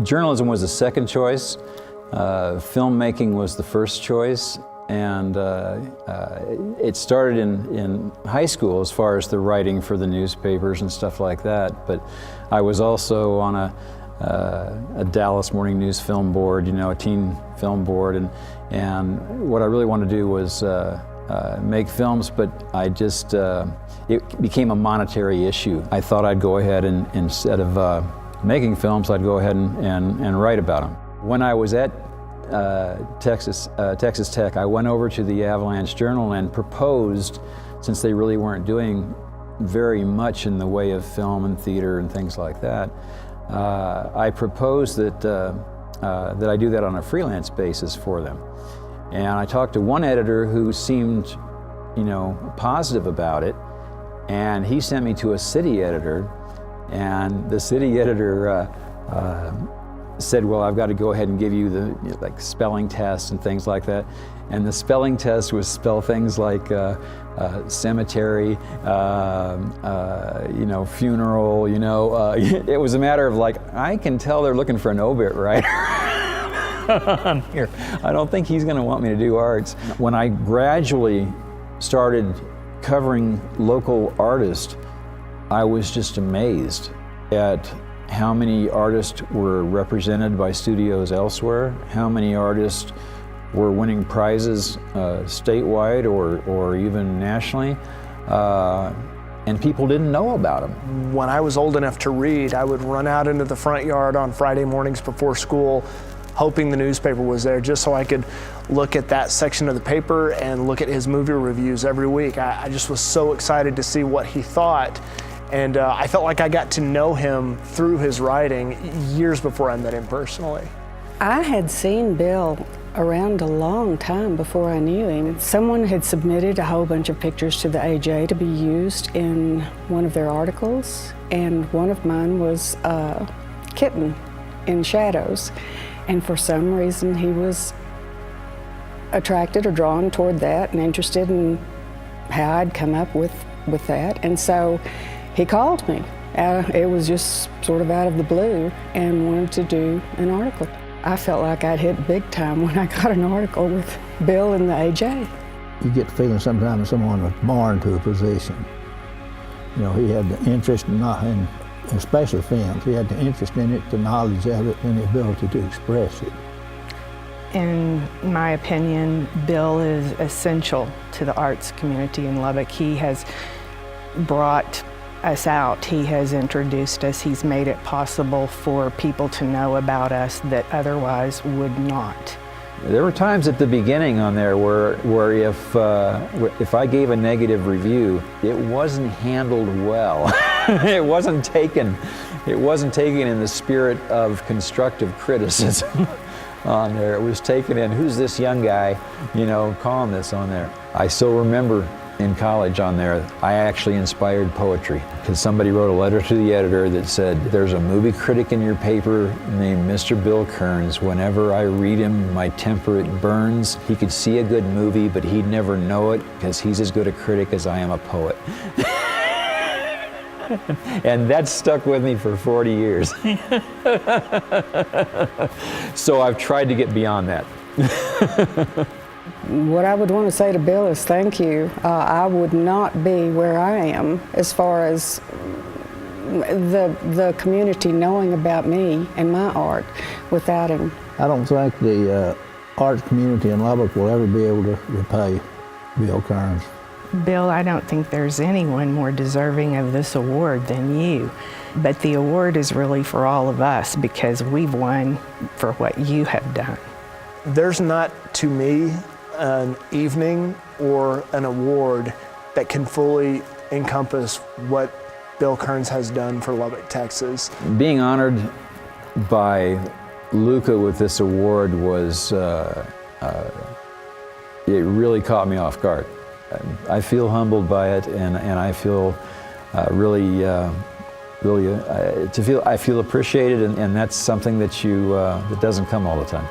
Journalism was the second choice. Filmmaking was the first choice. And it started in high school as far as the writing for the newspapers and stuff like that. But I was also on a Dallas Morning News film board, a teen film board. And what I really wanted to do was make films, but it became a monetary issue. I thought I'd go ahead and instead of making films, I'd go ahead and write about them. When I was at Texas Tech, I went over to the Avalanche Journal and proposed, since they really weren't doing very much in the way of film and theater and things like that, I proposed that I do that on a freelance basis for them. And I talked to one editor who seemed, positive about it, and he sent me to a city editor, and the city editor said, well, I've got to go ahead and give you the spelling tests and things like that. And the spelling test was spell things like cemetery, funeral, it was a matter of I can tell they're looking for an obit writer on here. I don't think he's going to want me to do arts. When I gradually started covering local artists, I was just amazed at how many artists were represented by studios elsewhere, how many artists were winning prizes statewide or even nationally, and people didn't know about them. When I was old enough to read, I would run out into the front yard on Friday mornings before school, hoping the newspaper was there just so I could look at that section of the paper and look at his movie reviews every week. I just was so excited to see what he thought. And I felt like I got to know him through his writing years before I met him personally. I had seen Bill around a long time before I knew him. Someone had submitted a whole bunch of pictures to the AJ to be used in one of their articles, and one of mine was a kitten in shadows. And for some reason he was attracted or drawn toward that and interested in how I'd come up with that. And so he called me. It was just sort of out of the blue and wanted to do an article. I felt like I'd hit big time when I got an article with Bill in the AJ. You get the feeling sometimes someone was born to a position. He had the interest in especially films. He had the interest in it, the knowledge of it, and the ability to express it. In my opinion, Bill is essential to the arts community in Lubbock. He has brought us out. He has introduced us. He's made it possible for people to know about us that otherwise would not. There were times at the beginning on there where if I gave a negative review, it wasn't handled well. It wasn't taken in the spirit of constructive criticism on there. It was taken in, who's this young guy, calling this on there. I still remember in college on there, I actually inspired poetry because somebody wrote a letter to the editor that said, there's a movie critic in your paper named Mr. Bill Kerns. Whenever I read him, my temper it burns. He could see a good movie, but he'd never know it because he's as good a critic as I am a poet. And that stuck with me for 40 years. So I've tried to get beyond that. What I would want to say to Bill is thank you. I would not be where I am as far as the community knowing about me and my art without him. I don't think the arts community in Lubbock will ever be able to repay Bill Kerns. Bill, I don't think there's anyone more deserving of this award than you. But the award is really for all of us because we've won for what you have done. There's not, to me, an evening or an award that can fully encompass what Bill Kerns has done for Lubbock, Texas. Being honored by LHUCA with this award was, it really caught me off guard. I feel humbled by it, and I feel I feel appreciated, and that's something that that doesn't come all the time.